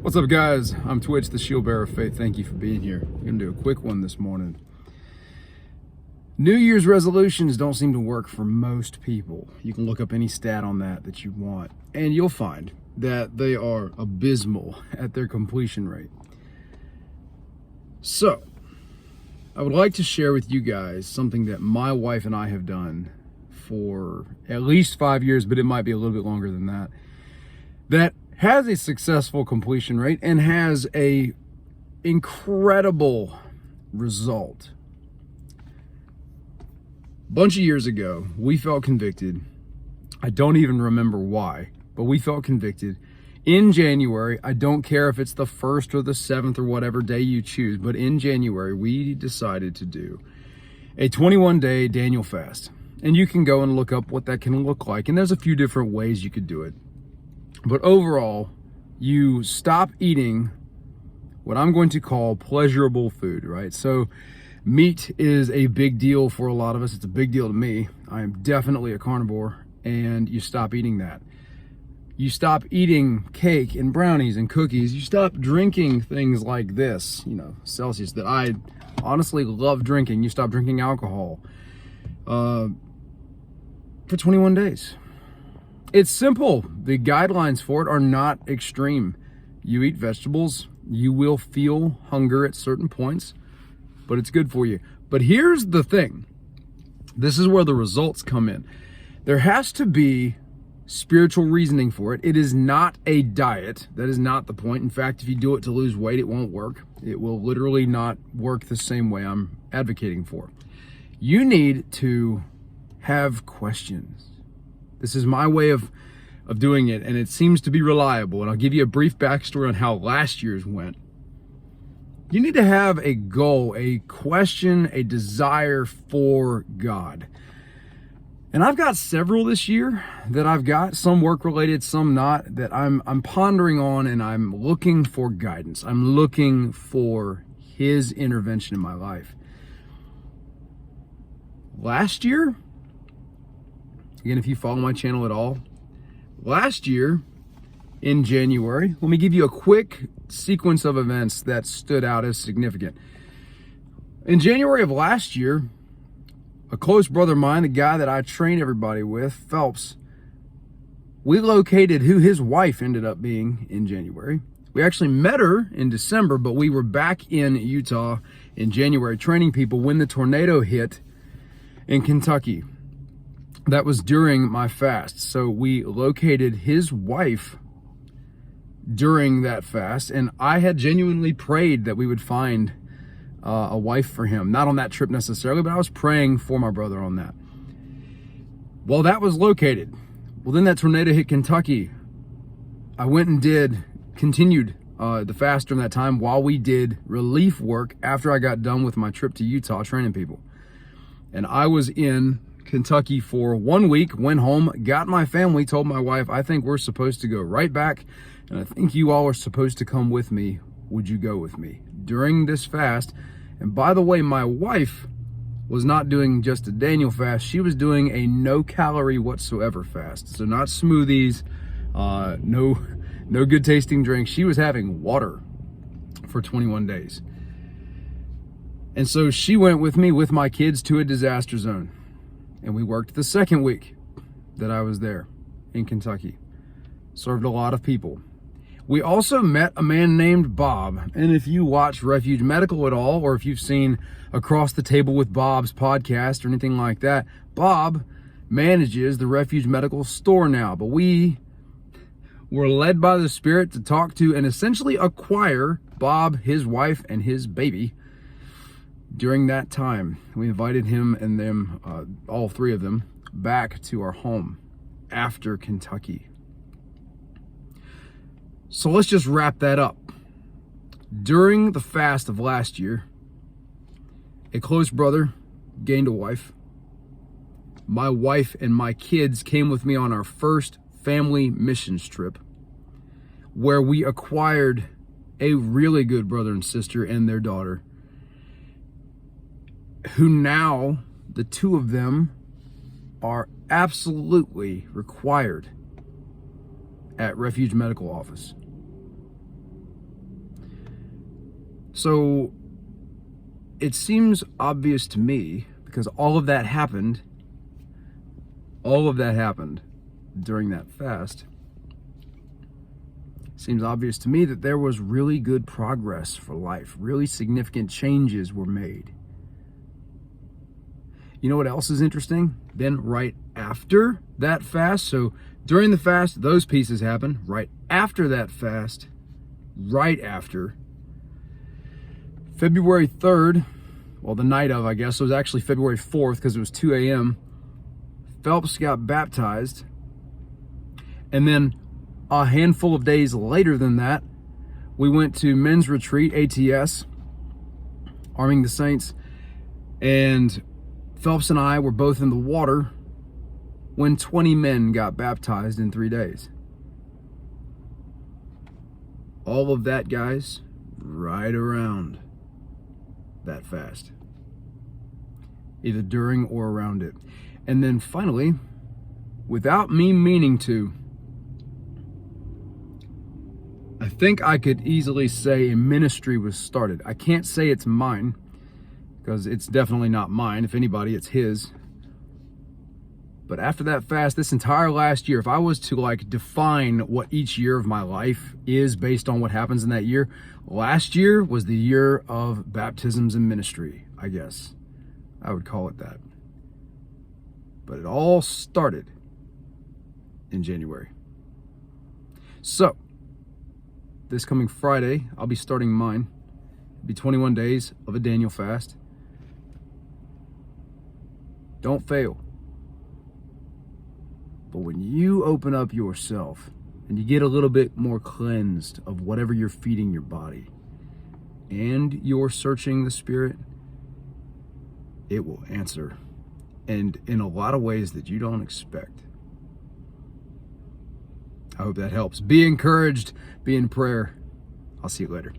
What's up, guys? I'm Twitch, the Shieldbearer of Faith. Thank you for being here. We're going to do a quick one this morning. New Year's resolutions don't seem to work for most people. You can look up any stat on that you want, and you'll find that they are abysmal at their completion rate. So, I would like to share with you guys something that my wife and I have done for at least 5 years, but it might be a little bit longer than that. That has a successful completion rate and has a incredible result. A bunch of years ago, we felt convicted. I don't even remember why, but we felt convicted in January. I don't care if it's the 1st or the 7th or whatever day you choose, but in January, we decided to do a 21-day Daniel fast. And you can go and look up what that can look like. And there's a few different ways you could do it. But overall, you stop eating what I'm going to call pleasurable food, right? So meat is a big deal for a lot of us. It's a big deal to me. I am definitely a carnivore, and you stop eating that. You stop eating cake and brownies and cookies. You stop drinking things like this, Celsius, that I honestly love drinking. You stop drinking alcohol for 21 days. It's simple. The guidelines for it are not extreme. You eat vegetables, you will feel hunger at certain points, but it's good for you. But here's the thing. This is where the results come in. There has to be spiritual reasoning for it. It is not a diet. That is not the point. In fact, if you do it to lose weight, it won't work. It will literally not work the same way I'm advocating for. You need to have questions. This is my way of doing it, and it seems to be reliable. And I'll give you a brief backstory on how last year's went. You need to have a goal, a question, a desire for God. And I've got several this year that I've got, some work-related, some not, that I'm pondering on, and I'm looking for guidance. I'm looking for His intervention in my life. Last year, again, if you follow my channel at all, last year in January, let me give you a quick sequence of events that stood out as significant. In January of last year, a close brother of mine, the guy that I train everybody with, Phelps, we located who his wife ended up being in January. We actually met her in December, but we were back in Utah in January training people when the tornado hit in Kentucky. That was during my fast. So we located his wife during that fast, and I had genuinely prayed that we would find a wife for him. Not on that trip necessarily, but I was praying for my brother on that. Well, that was located. Well, then that tornado hit Kentucky. I went and continued the fast during that time while we did relief work after I got done with my trip to Utah training people. And I was in Kentucky for 1 week, went home, got my family, told my wife, I think we're supposed to go right back, and I think you all are supposed to come with me. Would you go with me during this fast? And by the way, my wife was not doing just a Daniel fast. She was doing a no calorie whatsoever fast. So not smoothies, no good tasting drinks. She was having water for 21 days. And so she went with me with my kids to a disaster zone. And we worked the second week that I was there in Kentucky. Served a lot of people. We also met a man named Bob. And if you watch Refuge Medical at all, or if you've seen Across the Table with Bob's podcast or anything like that, Bob manages the Refuge Medical store now. But we were led by the Spirit to talk to and essentially acquire Bob, his wife, and his baby. During that time, we invited him and them, all three of them, back to our home after Kentucky. So let's just wrap that up. During the fast of last year, a close brother gained a wife. My wife and my kids came with me on our first family missions trip, where we acquired a really good brother and sister and their daughter, who now, the two of them, are absolutely required at Refuge Medical Office. So it seems obvious to me, because all of that happened during that fast. Seems obvious to me that there was really good progress for life. Really significant changes were made. You know what else is interesting? Then right after that fast, so during the fast, those pieces happen. Right after that fast, right after, February 3rd, well, the night of, I guess, so it was actually February 4th because it was 2 a.m., Phelps got baptized. And then a handful of days later than that, we went to men's retreat, ATS, Arming the Saints, and Phelps and I were both in the water when 20 men got baptized in 3 days. All of that, guys, right around that fast, either during or around it. And then finally, without me meaning to, I think I could easily say a ministry was started. I can't say it's mine, because it's definitely not mine. If anybody, it's his. But after that fast, this entire last year, if I was to define what each year of my life is based on what happens in that year, last year was the year of baptisms and ministry, I guess. I would call it that. But it all started in January. So, this coming Friday, I'll be starting mine. It'll be 21 days of a Daniel fast. Don't fail. But when you open up yourself and you get a little bit more cleansed of whatever you're feeding your body, and you're searching the Spirit, it will answer. And in a lot of ways that you don't expect. I hope that helps. Be encouraged. Be in prayer. I'll see you later.